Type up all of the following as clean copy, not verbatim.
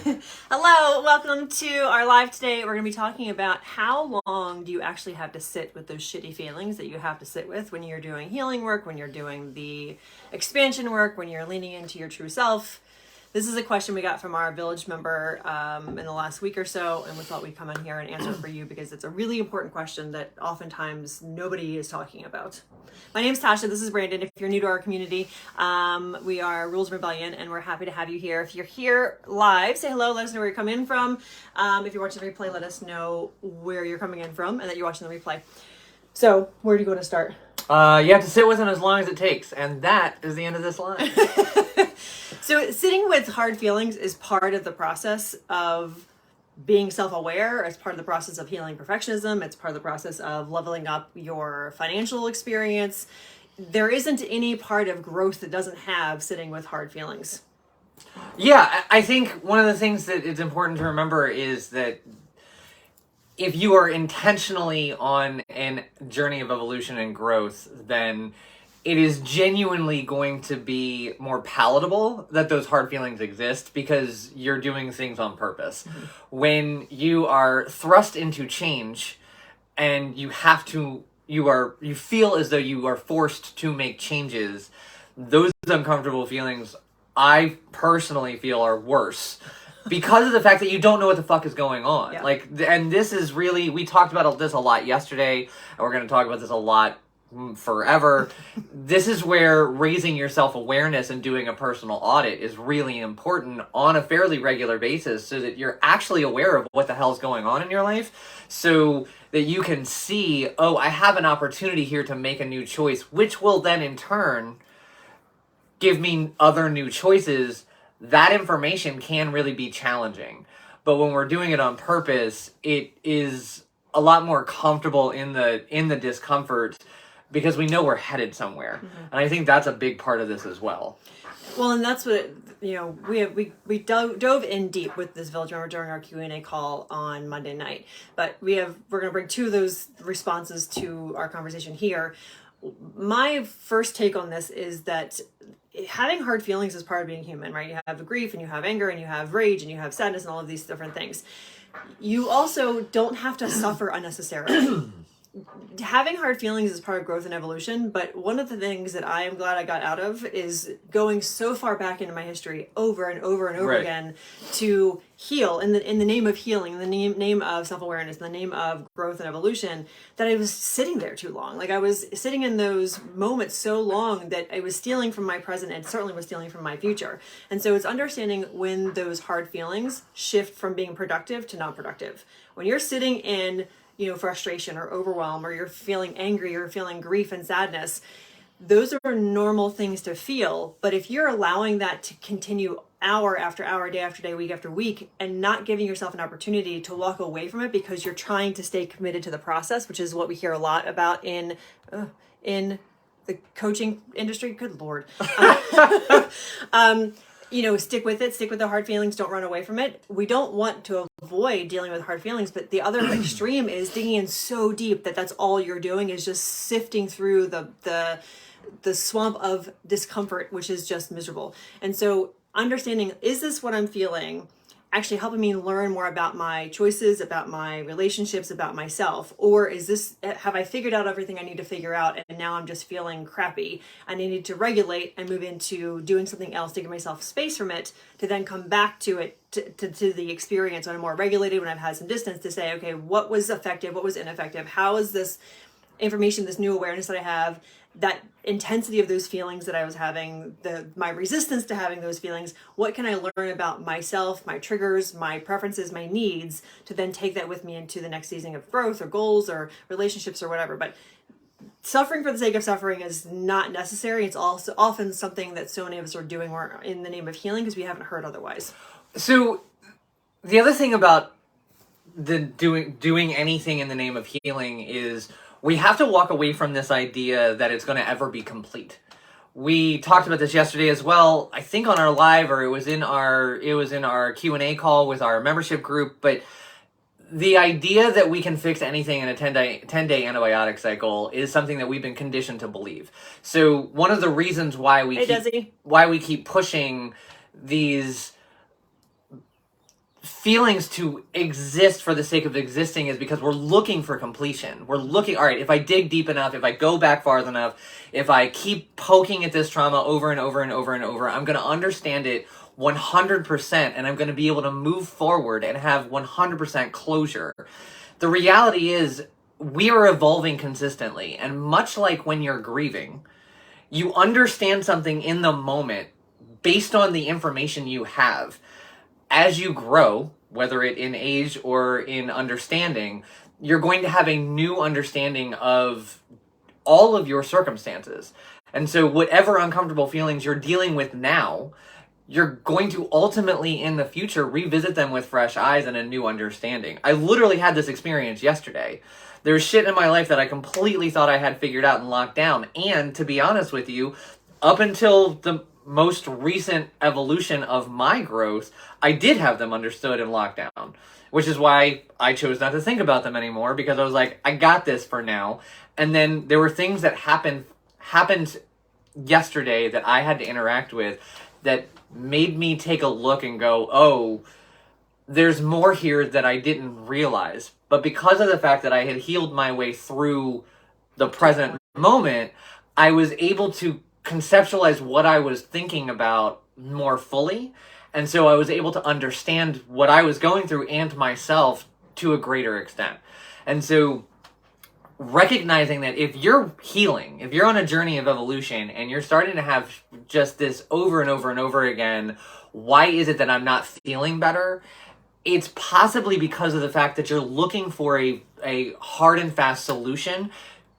Hello, welcome to our live today. We're going to be talking about how long do you actually have to sit with those shitty feelings that you have to sit with when you're doing healing work, when you're doing the expansion work, when you're leaning into your true self. This is a question we got from our village member in the last week or so, and we thought we'd come in here and answer it for you because it's a really important question that oftentimes nobody is talking about. My name's Tasha. This is Brandon. If you're new to our community, we are Rules of Rebellion, and we're happy to have you here. If you're here live, say hello. Let us know where you're coming in from. If you're watching the replay, let us know where you're coming in from and that you're watching the replay. So, where do you go to start? You have to sit with them as long as it takes, and that is the end of this line. So sitting with hard feelings is part of the process of being self-aware. It's part of the process of healing perfectionism. It's part of the process of leveling up your financial experience. There isn't any part of growth that doesn't have sitting with hard feelings. Yeah, I think one of the things that it's important to remember is that if you are intentionally on a journey of evolution and growth, then it is genuinely going to be more palatable that those hard feelings exist because you're doing things on purpose. Mm-hmm. When you are thrust into change and you feel as though you are forced to make changes, those uncomfortable feelings, I personally feel, are worse. Because of the fact that you don't know what the fuck is going on. Yeah. And this is really, we talked about this a lot yesterday, and we're going to talk about this a lot forever. This is where raising your self-awareness and doing a personal audit is really important on a fairly regular basis so that you're actually aware of what the hell's going on in your life, so that you can see, oh, I have an opportunity here to make a new choice, which will then in turn give me other new choices. That information can really be challenging. But when we're doing it on purpose, it is a lot more comfortable in the discomfort because we know we're headed somewhere. Mm-hmm. And I think that's a big part of this as well. Well, and that's what, we dove in deep with this village member during our Q&A call on Monday night. But we're going to bring two of those responses to our conversation here. My first take on this is that having hard feelings is part of being human, right? You have grief and you have anger and you have rage and you have sadness and all of these different things. You also don't have to suffer unnecessarily. Having hard feelings is part of growth and evolution, but one of the things that I am glad I got out of is going so far back into my history over and over and over right. again to heal in the name of healing, in the name of self-awareness, in the name of growth and evolution, that I was sitting there too long. Like I was sitting in those moments so long that I was stealing from my present and certainly was stealing from my future. And so it's understanding when those hard feelings shift from being productive to non-productive. When you're sitting in frustration or overwhelm, or you're feeling angry or feeling grief and sadness, those are normal things to feel. But if you're allowing that to continue hour after hour, day after day, week after week, and not giving yourself an opportunity to walk away from it because you're trying to stay committed to the process, which is what we hear a lot about in the coaching industry. Good Lord. Stick with it, stick with the hard feelings, don't run away from it. We don't want to avoid dealing with hard feelings, but the other extreme is digging in so deep that that's all you're doing is just sifting through the swamp of discomfort, which is just miserable. And so understanding, is this what I'm feeling actually helping me learn more about my choices, about my relationships, about myself? Or have I figured out everything I need to figure out and now I'm just feeling crappy and I need to regulate and move into doing something else to give myself space from it to then come back to it, to the experience when I'm more regulated, when I've had some distance, to say, okay, what was effective, what was ineffective? How is this information, this new awareness that I have, that intensity of those feelings that I was having, my resistance to having those feelings, what can I learn about myself, my triggers, my preferences, my needs, to then take that with me into the next season of growth or goals or relationships or whatever. But suffering for the sake of suffering is not necessary. It's also often something that so many of us are doing in the name of healing because we haven't heard otherwise. So the other thing about the doing anything in the name of healing is we have to walk away from this idea that it's going to ever be complete. We talked about this yesterday as well, I think on our live, or it was in our Q&A call with our membership group, but the idea that we can fix anything in a 10-day antibiotic cycle is something that we've been conditioned to believe. So one of the reasons why we keep pushing these feelings to exist for the sake of existing is because we're looking for completion. We're looking, all right, if I dig deep enough, if I go back far enough, if I keep poking at this trauma over and over and over and over, I'm going to understand it 100%, and I'm going to be able to move forward and have 100% closure. The reality is we are evolving consistently, and much like when you're grieving, you understand something in the moment based on the information you have. As you grow, whether it in age or in understanding, you're going to have a new understanding of all of your circumstances. And so whatever uncomfortable feelings you're dealing with now, you're going to ultimately in the future revisit them with fresh eyes and a new understanding. I literally had this experience yesterday. There's shit in my life that I completely thought I had figured out and locked down. And to be honest with you, up until the most recent evolution of my growth, I did have them understood and locked down, which is why I chose not to think about them anymore, because I was like, I got this for now. And then there were things that happened yesterday that I had to interact with that made me take a look and go, oh, there's more here that I didn't realize. But because of the fact that I had healed my way through the present moment, I was able to conceptualize what I was thinking about more fully. And so I was able to understand what I was going through and myself to a greater extent. And so recognizing that if you're healing, if you're on a journey of evolution and you're starting to have just this over and over and over again, why is it that I'm not feeling better? It's possibly because of the fact that you're looking for a hard and fast solution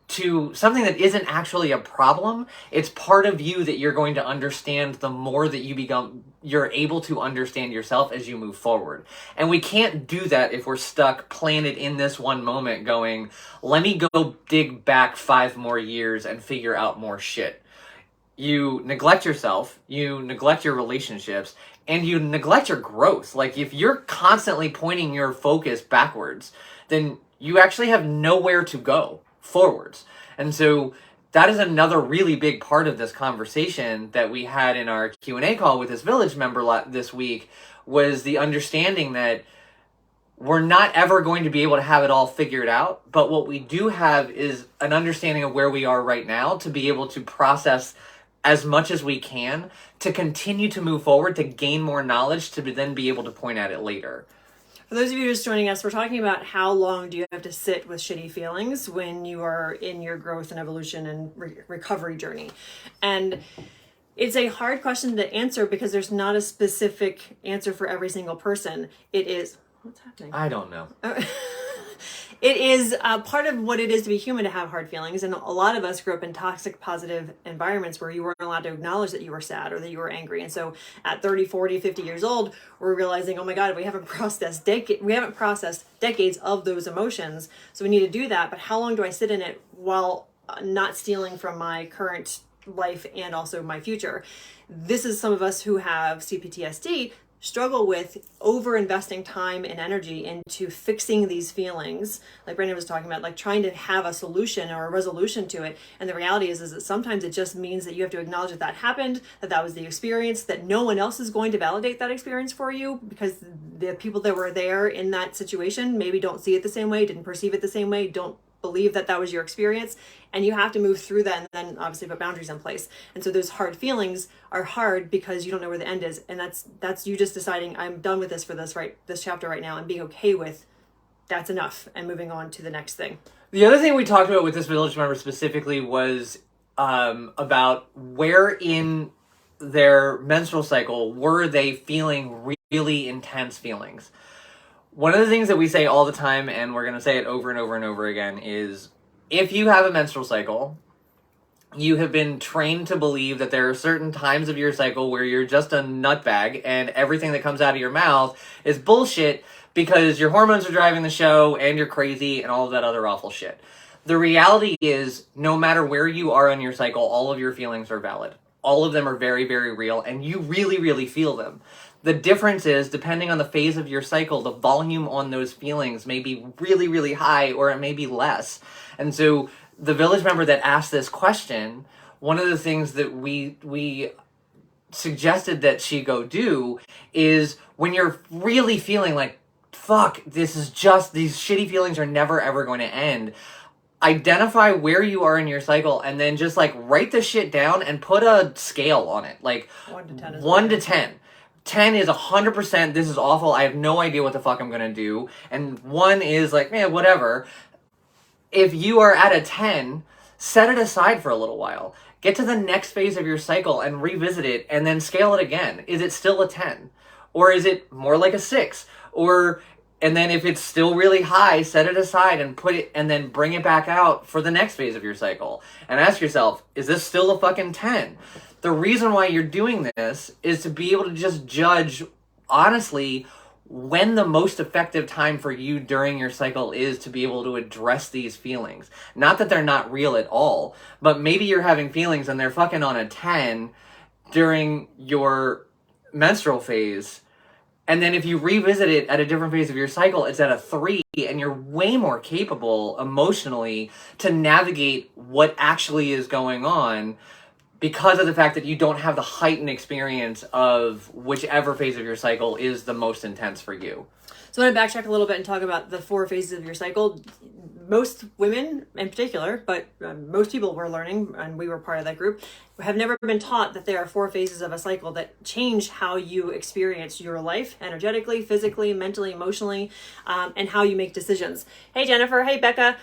to something that isn't actually a problem. It's part of you that you're going to understand the more that you're able to understand yourself as you move forward. And we can't do that if we're stuck planted in this one moment going, let me go dig back 5 more years and figure out more shit. You neglect yourself, you neglect your relationships, and you neglect your growth. Like, if you're constantly pointing your focus backwards, then you actually have nowhere to go forwards. And so that is another really big part of this conversation that we had in our Q&A call with this village member this week, was the understanding that we're not ever going to be able to have it all figured out, but what we do have is an understanding of where we are right now to be able to process as much as we can to continue to move forward, to gain more knowledge, to then be able to point at it later. For those of you just joining us, we're talking about how long do you have to sit with shitty feelings when you are in your growth and evolution and recovery journey. And it's a hard question to answer because there's not a specific answer for every single person. It is... What's happening? I don't know. It is part of what it is to be human to have hard feelings. And a lot of us grew up in toxic, positive environments where you weren't allowed to acknowledge that you were sad or that you were angry. And so at 30, 40, 50 years old, we're realizing, oh my God, we haven't processed decades of those emotions. So we need to do that. But how long do I sit in it while not stealing from my current life and also my future? This is some of us who have CPTSD struggle with over investing time and energy into fixing these feelings, like Brandon was talking about, like trying to have a solution or a resolution to it. And the reality is that sometimes it just means that you have to acknowledge that that happened, that was the experience, that no one else is going to validate that experience for you, because the people that were there in that situation maybe don't see it the same way, didn't perceive it the same way, don't believe that that was your experience. And you have to move through that and then obviously put boundaries in place. And so those hard feelings are hard because you don't know where the end is. And that's you just deciding, I'm done with this for this chapter right now, and being okay with that's enough and moving on to the next thing. The other thing we talked about with this village member specifically was about where in their menstrual cycle were they feeling really intense feelings. One of the things that we say all the time, and we're going to say it over and over and over again, is if you have a menstrual cycle, you have been trained to believe that there are certain times of your cycle where you're just a nutbag and everything that comes out of your mouth is bullshit because your hormones are driving the show and you're crazy and all of that other awful shit. The reality is, no matter where you are on your cycle, all of your feelings are valid. All of them are very, very real, and you really, really feel them. The difference is, depending on the phase of your cycle, the volume on those feelings may be really, really high, or it may be less. And so the village member that asked this question, one of the things that we suggested that she go do is when you're really feeling like, fuck, this is just, these shitty feelings are never ever going to end. Identify where you are in your cycle and then just like write the shit down and put a scale on it. Like 1 to 10 is 1 to 10. 10 is 100%, this is awful, I have no idea what the fuck I'm gonna do. And 1 is like, whatever. If you are at a 10, set it aside for a little while. Get to the next phase of your cycle and revisit it and then scale it again. Is it still a 10? Or is it more like a 6? And then if it's still really high, set it aside and put it, and then bring it back out for the next phase of your cycle. And ask yourself, is this still a fucking 10? The reason why you're doing this is to be able to just judge, honestly, when the most effective time for you during your cycle is to be able to address these feelings. Not that they're not real at all, but maybe you're having feelings and they're fucking on a 10 during your menstrual phase. And then if you revisit it at a different phase of your cycle, it's at a 3, and you're way more capable emotionally to navigate what actually is going on because of the fact that you don't have the heightened experience of whichever phase of your cycle is the most intense for you. So I want to backtrack a little bit and talk about the 4 phases of your cycle. Most women in particular, but most people were learning, and we were part of that group, have never been taught that there are 4 phases of a cycle that change how you experience your life energetically, physically, mentally, emotionally, and how you make decisions. Hey, Jennifer. Hey, Becca.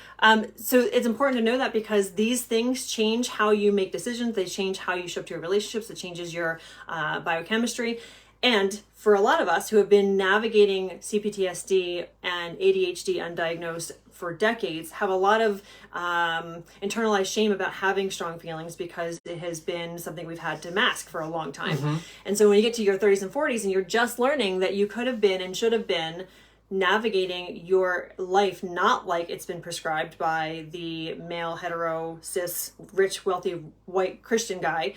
So it's important to know that because these things change how you make decisions. They change how you show up to your relationships. It changes your biochemistry. And for a lot of us who have been navigating CPTSD and ADHD undiagnosed for decades, have a lot of internalized shame about having strong feelings because it has been something we've had to mask for a long time. Mm-hmm. And so when you get to your 30s and 40s and you're just learning that you could have been and should have been navigating your life not like it's been prescribed by the male, hetero, cis, rich, wealthy, white Christian guy,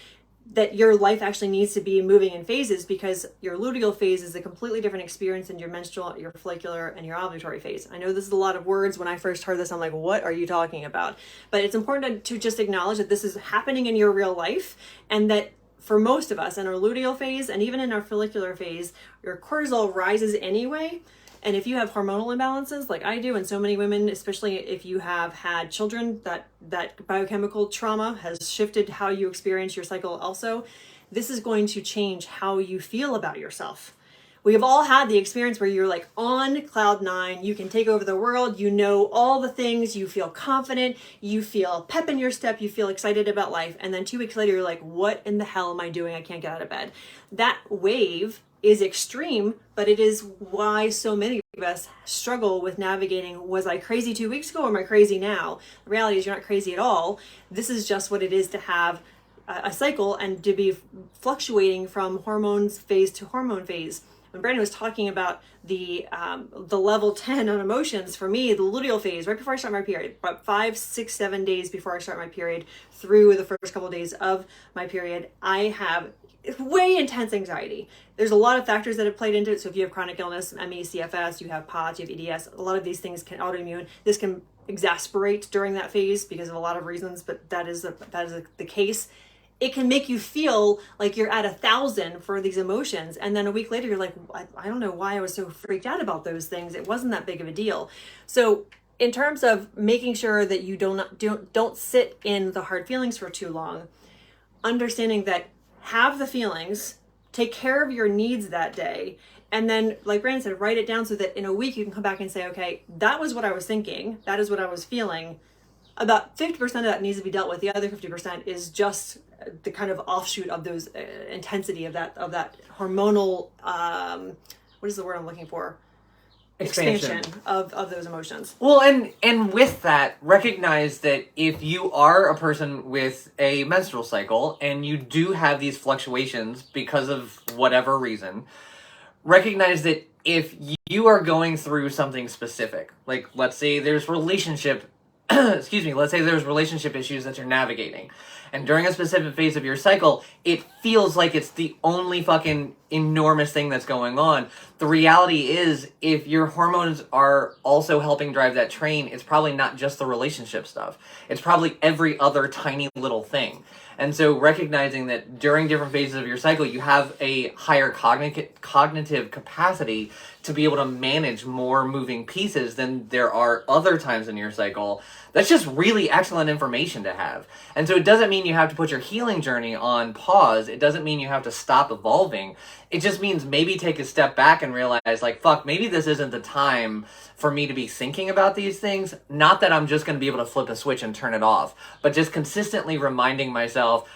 that your life actually needs to be moving in phases because your luteal phase is a completely different experience than your menstrual, your follicular, and your ovulatory phase. I know this is a lot of words. When I first heard this, I'm like, what are you talking about? But it's important to just acknowledge that this is happening in your real life, and that for most of us in our luteal phase and even in our follicular phase, your cortisol rises anyway. And if you have hormonal imbalances like I do, and so many women, especially if you have had children, that biochemical trauma has shifted how you experience your cycle also, this is going to change how you feel about yourself. We have all had the experience where you're like on cloud 9, you can take over the world, you know all the things, you feel confident, you feel pep in your step, you feel excited about life, and then 2 weeks later you're like, what in the hell am I doing? I can't get out of bed. That wave is extreme, but it is why so many of us struggle with navigating, was I crazy 2 weeks ago or am I crazy now? The reality is you're not crazy at all. This is just what it is to have a cycle and to be fluctuating from hormones phase to hormone phase. When Brandon was talking about the level 10 on emotions, for me, the luteal phase, right before I start my period, about 5, 6, 7 days before I start my period, through the first couple of days of my period, I have way intense anxiety. There's a lot of factors that have played into it. So if you have chronic illness, ME, CFS, you have POTS, you have EDS, a lot of these things can autoimmune. This can exacerbate during that phase because of a lot of reasons, but that is the case. It can make you feel like you're at 1,000 for these emotions. And then a week later, you're like, I don't know why I was so freaked out about those things. It wasn't that big of a deal. So in terms of making sure that you don't sit in the hard feelings for too long, understanding that have the feelings, take care of your needs that day, and then, like Brandon said, write it down so that in a week you can come back and say, okay, that was what I was thinking, that is what I was feeling. About 50% of that needs to be dealt with. The other 50% is just the kind of offshoot of those intensity of that hormonal, what is the word I'm looking for? Expansion of those emotions. Well, and with that, recognize that if you are a person with a menstrual cycle and you do have these fluctuations because of whatever reason, recognize that if you are going through something specific, like let's say there's relationship let's say there's relationship issues that you're navigating, and during a specific phase of your cycle, it feels like it's the only fucking enormous thing that's going on. The reality is, if your hormones are also helping drive that train, it's probably not just the relationship stuff. It's probably every other tiny little thing. And so recognizing that during different phases of your cycle, you have a higher cognitive capacity to be able to manage more moving pieces than there are other times in your cycle. That's just really excellent information to have. And so it doesn't mean you have to put your healing journey on pause. It doesn't mean you have to stop evolving. It just means maybe take a step back and realize, like, fuck, maybe this isn't the time for me to be thinking about these things. Not that I'm just going to be able to flip a switch and turn it off, but just consistently reminding myself,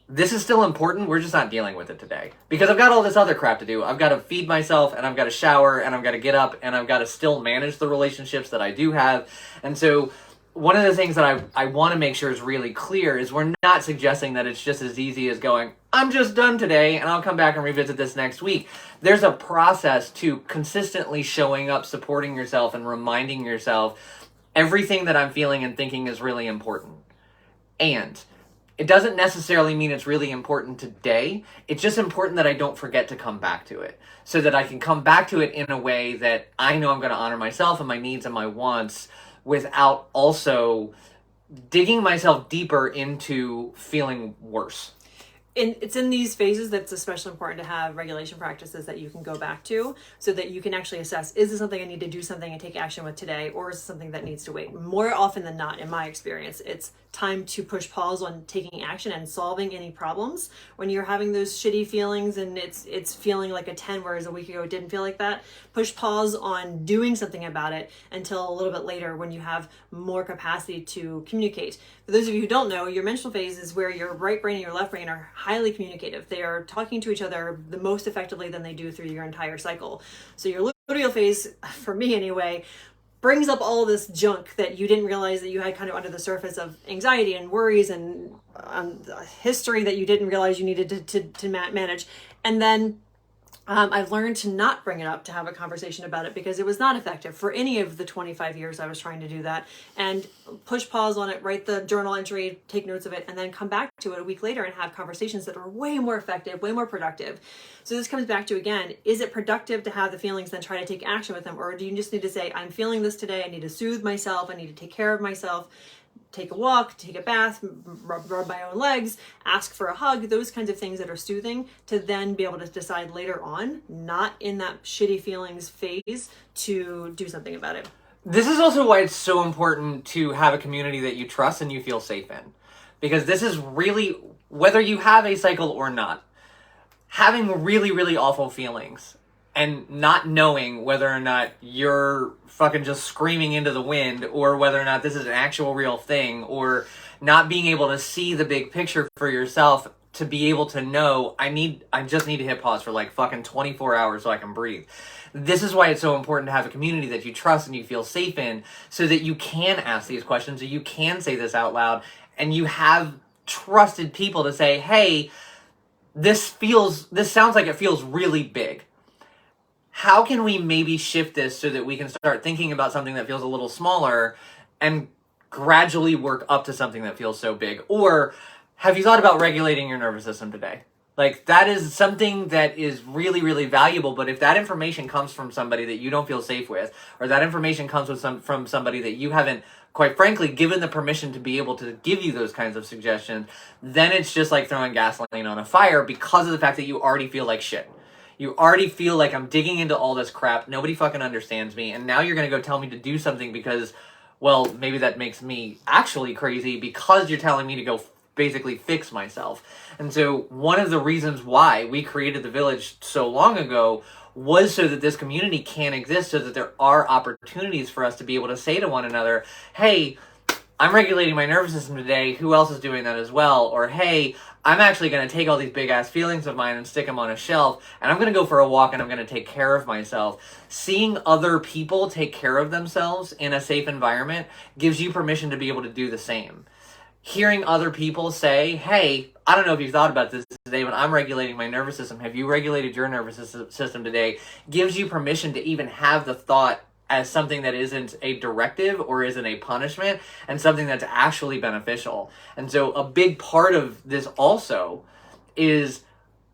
this is still important, we're just not dealing with it today. Because I've got all this other crap to do. I've got to feed myself, and I've got to shower, and I've got to get up, and I've got to still manage the relationships that I do have. And so one of the things that I want to make sure is really clear is we're not suggesting that it's just as easy as going, I'm just done today, and I'll come back and revisit this next week. There's a process to consistently showing up, supporting yourself, and reminding yourself everything that I'm feeling and thinking is really important. And it doesn't necessarily mean it's really important today. It's just important that I don't forget to come back to it, so that I can come back to it in a way that I know I'm going to honor myself and my needs and my wants without also digging myself deeper into feeling worse. It's in these phases that's especially important to have regulation practices that you can go back to, so that you can actually assess, is this something I need to do something and take action with today, or is it something that needs to wait? More often than not, in my experience, it's time to push pause on taking action and solving any problems. When you're having those shitty feelings and it's feeling like a 10, whereas a week ago it didn't feel like that, push pause on doing something about it until a little bit later when you have more capacity to communicate. For those of you who don't know, your menstrual phase is where your right brain and your left brain are highly communicative. They are talking to each other the most effectively than they do through your entire cycle. So your luteal phase, for me anyway, brings up all this junk that you didn't realize that you had kind of under the surface of anxiety and worries and history that you didn't realize you needed to manage. And then I've learned to not bring it up, to have a conversation about it, because it was not effective for any of the 25 years I was trying to do that. And push pause on it, write the journal entry, take notes of it, and then come back to it a week later and have conversations that are way more effective, way more productive. So this comes back to, again, is it productive to have the feelings, then try to take action with them? Or do you just need to say, I'm feeling this today, I need to soothe myself, I need to take care of myself, take a walk, take a bath, rub my own legs, ask for a hug, those kinds of things that are soothing, to then be able to decide later on, not in that shitty feelings phase, to do something about it. This is also why it's so important to have a community that you trust and you feel safe in. Because this is really, whether you have a cycle or not, having really, really awful feelings and not knowing whether or not you're fucking just screaming into the wind, or whether or not this is an actual real thing, or not being able to see the big picture for yourself to be able to know, I just need to hit pause for like fucking 24 hours so I can breathe. This is why it's so important to have a community that you trust and you feel safe in, so that you can ask these questions, so you can say this out loud, and you have trusted people to say, hey, this sounds like it feels really big. How can we maybe shift this so that we can start thinking about something that feels a little smaller and gradually work up to something that feels so big? Or have you thought about regulating your nervous system today? Like, that is something that is really, really valuable. But if that information comes from somebody that you don't feel safe with, or that information comes from somebody that you haven't, quite frankly, given the permission to be able to give you those kinds of suggestions, then it's just like throwing gasoline on a fire, because of the fact that you already feel like shit. You already feel like, I'm digging into all this crap, nobody fucking understands me, and now you're going to go tell me to do something because, well, maybe that makes me actually crazy because you're telling me to go basically fix myself. And so one of the reasons why we created the Village so long ago was so that this community can exist, so that there are opportunities for us to be able to say to one another, hey, I'm regulating my nervous system today, who else is doing that as well? Or, hey, I'm actually going to take all these big-ass feelings of mine and stick them on a shelf, and I'm going to go for a walk and I'm going to take care of myself. Seeing other people take care of themselves in a safe environment gives you permission to be able to do the same. Hearing other people say, hey, I don't know if you've thought about this today, but I'm regulating my nervous system. Have you regulated your nervous system today? Gives you permission to even have the thought as something that isn't a directive or isn't a punishment, and something that's actually beneficial. And so a big part of this also is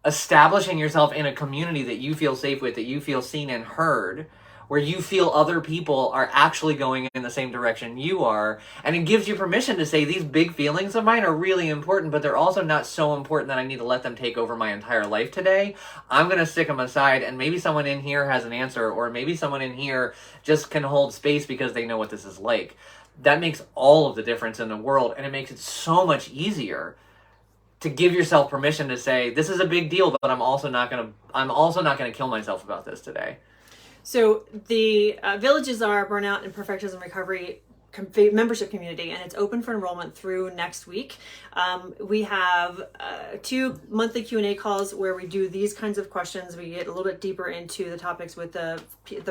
establishing yourself in a community that you feel safe with, that you feel seen and heard, where you feel other people are actually going in the same direction you are. And it gives you permission to say, these big feelings of mine are really important, but they're also not so important that I need to let them take over my entire life today. I'm going to stick them aside, and maybe someone in here has an answer, or maybe someone in here just can hold space because they know what this is like. That makes all of the difference in the world, and it makes it so much easier to give yourself permission to say, this is a big deal, but I'm also not gonna kill myself about this today. So the Village is our burnout and perfectionism recovery membership community, and it's open for enrollment through next week. We have 2 monthly Q&A calls where we do these kinds of questions. We get a little bit deeper into the topics with the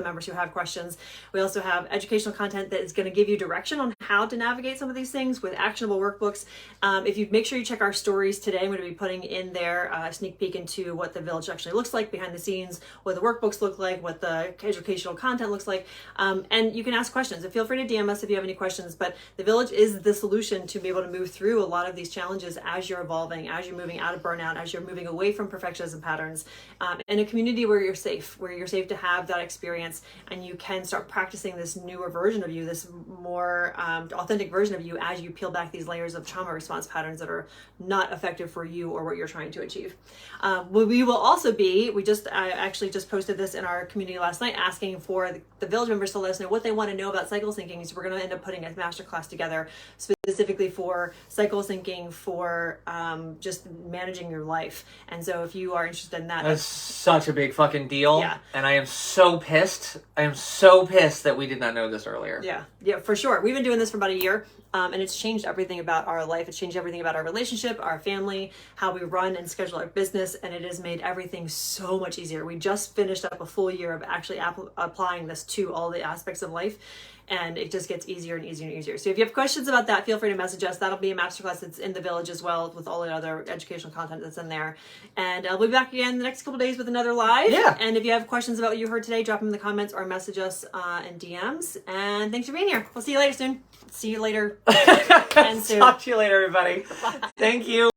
members who have questions. We also have educational content that is going to give you direction on how to navigate some of these things with actionable workbooks. If you make sure you check our stories today, I'm going to be putting in there a sneak peek into what the Village actually looks like behind the scenes, what the workbooks look like, what the educational content looks like, and you can ask questions. And feel free to DM us if you have any questions. But the Village is the solution to be able to move through a lot of these challenges as you're evolving, as you're moving out of burnout, as you're moving away from perfectionism patterns, in a community where you're safe to have that experience, and you can start practicing this newer version of you, this more authentic version of you, as you peel back these layers of trauma response patterns that are not effective for you or what you're trying to achieve. We will also be, I actually just posted this in our community last night, asking for the Village members to let us know what they want to know about cycle syncing. So we're going to end up putting a masterclass together specifically for cycle syncing, for just managing your life. And so if you are interested in that, that's such a big fucking deal. Yeah. And I am so pissed. I am so pissed that we did not know this earlier. Yeah, for sure. We've been doing this for about a year, and it's changed everything about our life. It's changed everything about our relationship, our family, how we run and schedule our business, and it has made everything so much easier. We just finished up a full year of actually applying this to all the aspects of life, and it just gets easier and easier and easier. So if you have questions about that, feel free to message us. That'll be a masterclass that's in the Village as well, with all the other educational content that's in there. And I'll be back again the next couple days with another live. Yeah. And if you have questions about what you heard today, drop them in the comments or message us in DMs. And thanks for being here. We'll see you later soon. See you later. And soon. Talk to you later, everybody. Thank you.